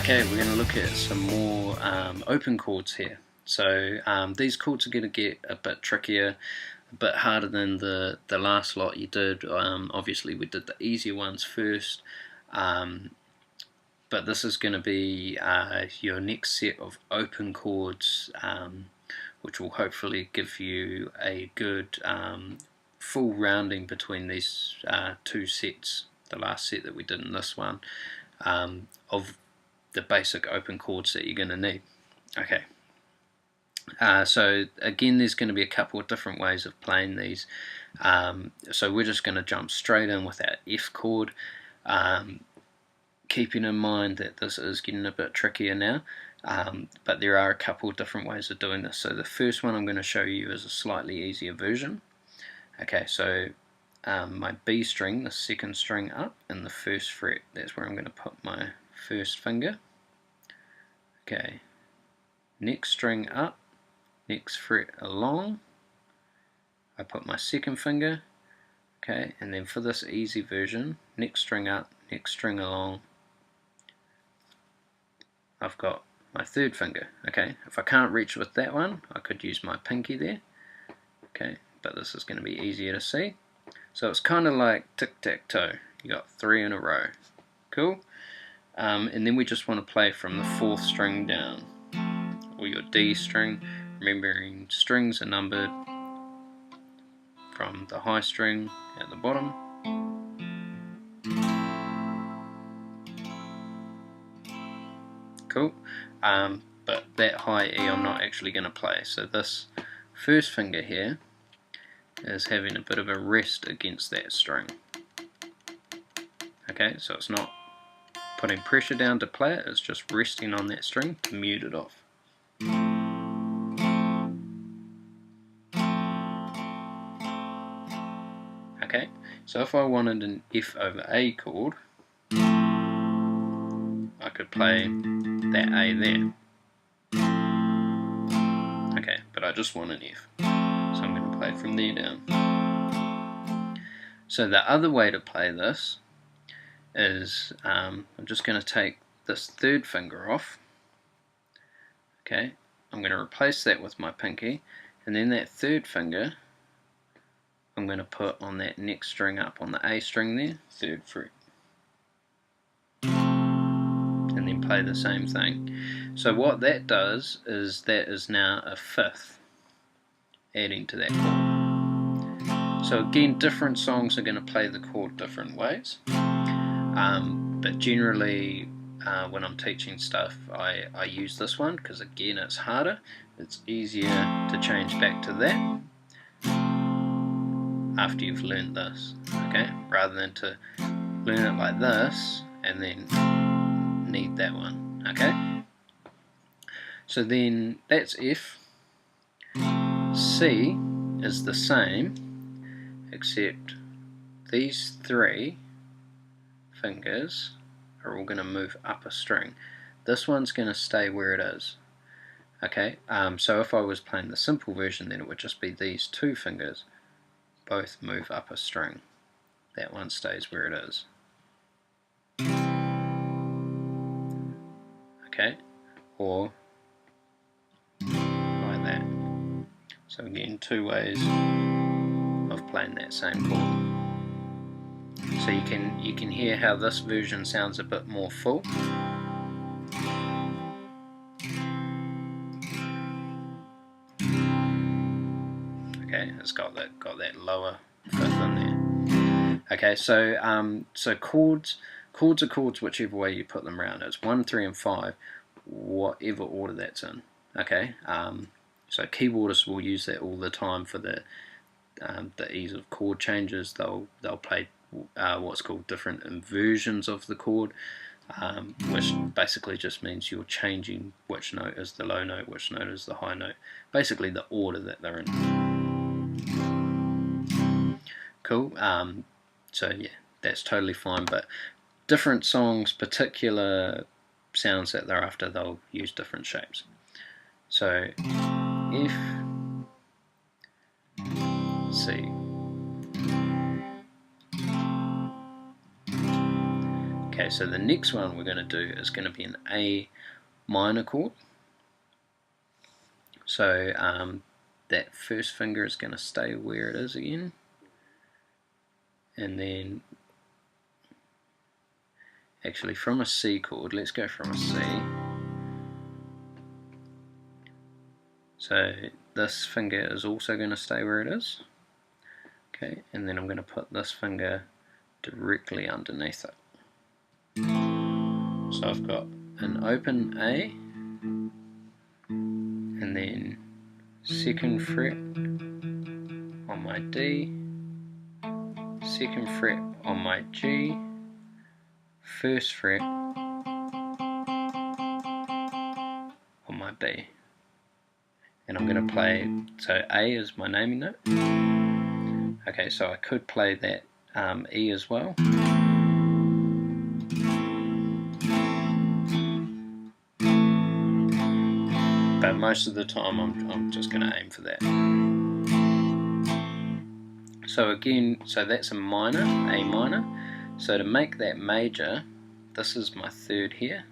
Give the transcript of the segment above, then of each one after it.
Okay, we're going to look at some more open chords here. So these chords are going to get a bit trickier, a bit harder than the last lot you did. Obviously we did the easier ones first, but this is going to be your next set of open chords, which will hopefully give you a good full rounding between these two sets, the last set that we did in this one, of the basic open chords that you're going to need. Okay, so again there's going to be a couple of different ways of playing these, so we're just going to jump straight in with our F chord, keeping in mind that this is getting a bit trickier now, but there are a couple of different ways of doing this. So the first one I'm going to show you is a slightly easier version. Okay, so my B string, the second string up in the first fret, that's where I'm going to put my first finger. Okay, next string up, next fret along, I put my second finger. Okay, and then for this easy version, next string up, next string along, I've got my third finger. Okay, if I can't reach with that one, I could use my pinky there. Okay, but this is going to be easier to see. So it's kind of like tic-tac-toe. You got 3 in a row. Cool. And then we just want to play from the 4th string down, or your D string, remembering strings are numbered from the high string at the bottom cool, but that high E I'm not actually going to play, so this first finger here is having a bit of a rest against that string. Okay, so it's not putting pressure down to play it, it's just resting on that string to mute it off. Okay, so if I wanted an F over A chord, I could play that A there. Okay, but I just want an F, so I'm going to play from there down. So the other way to play this is, I'm just going to take this third finger off. Okay, I'm going to replace that with my pinky, and then that third finger I'm going to put on that next string up, on the A string there, 3rd fret, and then play the same thing. So what that does is that is now a 5th adding to that chord. So again, different songs are going to play the chord different ways, but generally when I'm teaching stuff I use this one because again it's harder, it's easier to change back to that after you've learned this, okay, rather than to learn it like this and then need that one. Okay, so then that's F. C is the same, except these 3 fingers are all going to move up a string. This one's going to stay where it is. Okay, so if I was playing the simple version, then it would just be these 2 fingers both move up a string. That one stays where it is. Okay, or like that. So again, 2 ways of playing that same chord. So you can hear how this version sounds a bit more full. Okay, it's got that lower 5th in there. Okay, so so chords are chords whichever way you put them around. It's 1, 3, and 5, whatever order that's in. Okay, so keyboardists will use that all the time for the ease of chord changes. They'll play what's called different inversions of the chord, which basically just means you're changing which note is the low note, which note is the high note, basically the order that they're in. Cool. So yeah, that's totally fine, but different songs, particular sounds that they're after, they'll use different shapes. So F, C. Okay, Okay, so the next one we're going to do is going to be an A minor chord. So that first finger is going to stay where it is again, and then actually from a C chord, let's go from a C. So this finger is also going to stay where it is. Okay, and then I'm going to put this finger directly underneath it. So I've got an open A, and then second fret on my D, second fret on my G, first fret on my B. And I'm going to play, so A is my naming note. Okay, so I could play that E as well. But most of the time I'm just going to aim for that. So again, so that's a minor, A minor. So to make that major, this is my third here.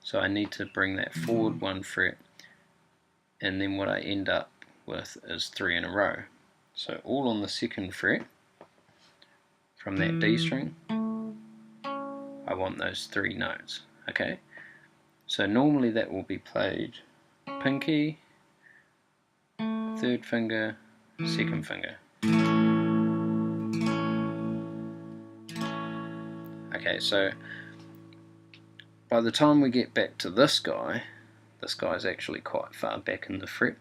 So I need to bring that forward one fret, and then what I end up with is 3 in a row. So all on the second fret from that D string, I want those 3 notes. Okay, so normally that will be played pinky, third finger, second finger. Okay, so by the time we get back to this guy's actually quite far back in the fret.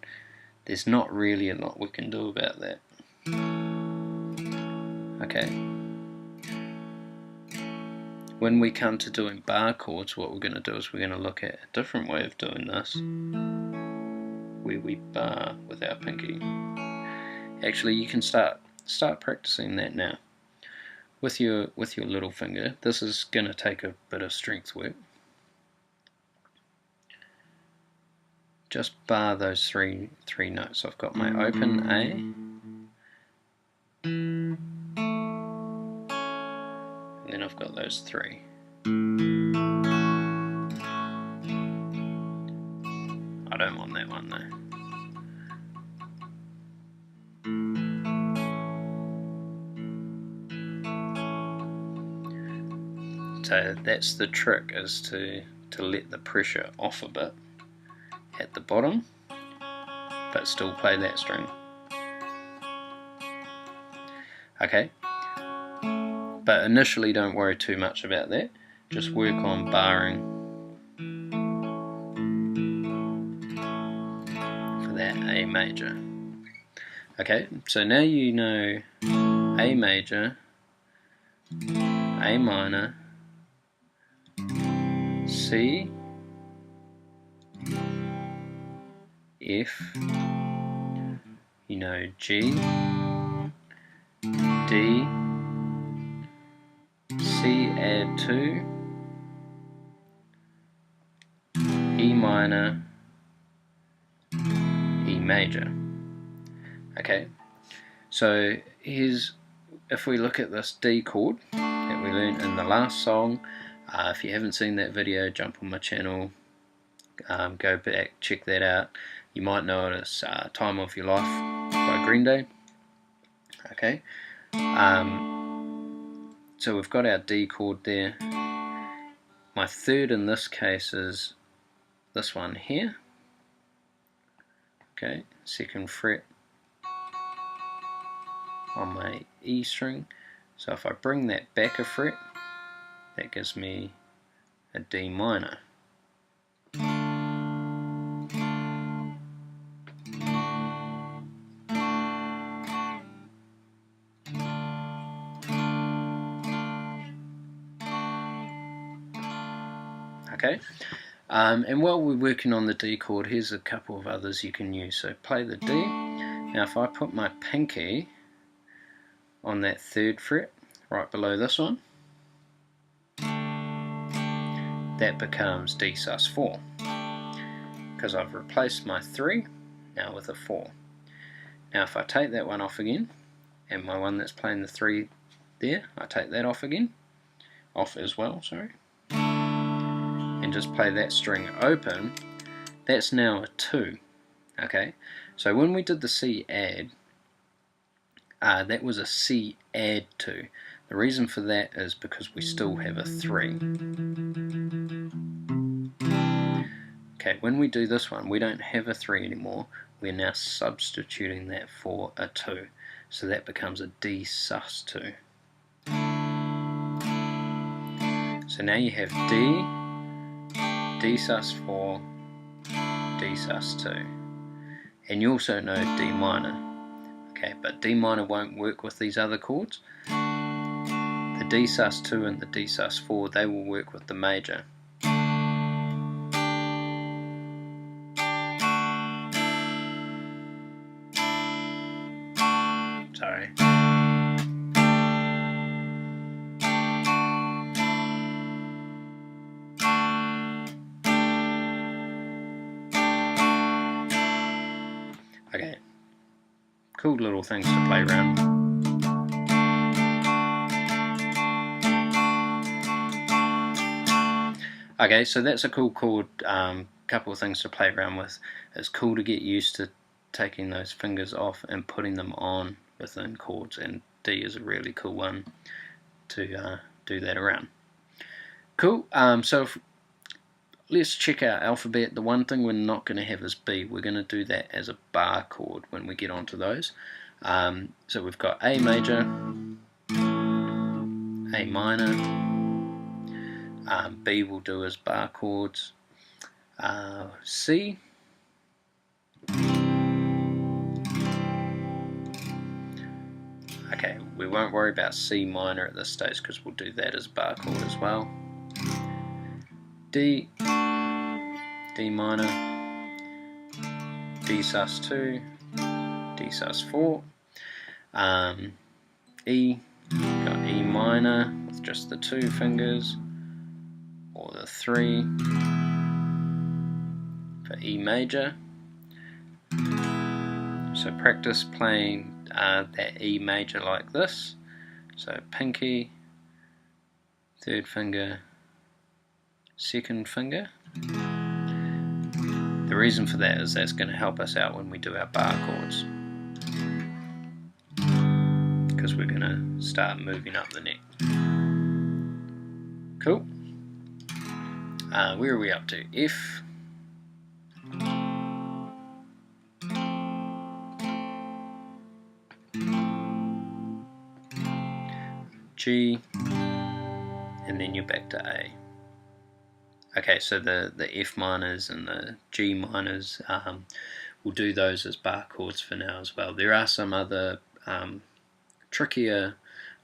There's not really a lot we can do about that. Okay. When we come to doing bar chords, what we're going to do is we're going to look at a different way of doing this, where we bar with our pinky. Actually, you can start practicing that now with your little finger. This is going to take a bit of strength work. Just bar those three notes. I've got my open A, and then I've got those 3. I don't want that one though. So that's the trick, is to let the pressure off a bit at the bottom, but still play that string. Okay, but initially don't worry too much about that, just work on barring for that A major. Okay, so now you know A major, A minor, C, F, you know G, D, C add 2, E minor, E major. Okay, so here's, if we look at this D chord that we learned in the last song, if you haven't seen that video, jump on my channel, go back, check that out. You might know it as Time of Your Life by Green Day. Okay, so we've got our D chord there. My third in this case is this one here. Okay, second fret on my E string. So if I bring that back a fret, that gives me a D minor. Okay, and while we're working on the D chord, here's a couple of others you can use. So play the D. Now if I put my pinky on that third fret, right below this one, that becomes D sus4, because I've replaced my 3 now with a 4. Now if I take that one off again, and my one that's playing the 3 there, I take that off again, off as well, sorry, and just play that string open, that's now a 2. Okay, so when we did the C add, that was a C add 2. The reason for that is because we still have a 3. Okay, when we do this one, we don't have a 3 anymore. We're now substituting that for a 2. So that becomes a D sus2. So now you have D, D sus4, D sus2. And you also know D minor. Okay, but D minor won't work with these other chords. The D sus2 and the D sus4, they will work with the major. Sorry. Okay, cool little things to play around. Okay, so that's a cool chord, couple of things to play around with. It's cool to get used to taking those fingers off and putting them on within chords, and D is a really cool one to do that around. Cool, let's check our alphabet. The one thing we're not going to have is B. We're going to do that as a bar chord when we get onto those. So we've got A major, A minor, B we'll do as bar chords, C, okay, we won't worry about C minor at this stage because we'll do that as bar chord as well. D, D minor, D sus2, D sus4, E, got E minor with just the 2 fingers, or the 3 for E major. So practice playing that E major like this. So pinky, 3rd finger, 2nd finger. The reason for that is that's going to help us out when we do our bar chords, because we're going to start moving up the neck. Cool. Where are we up to? F, G, and then you're back to A. Okay, so the F minors and the G minors, we'll do those as bar chords for now as well. There are some other trickier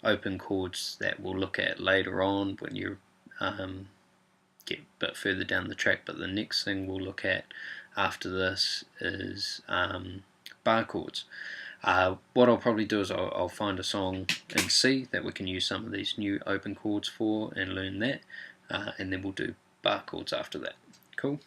open chords that we'll look at later on when you get a bit further down the track, but the next thing we'll look at after this is bar chords. What I'll probably do is I'll find a song in C that we can use some of these new open chords for and learn that, and then we'll do bar chords after that. Cool.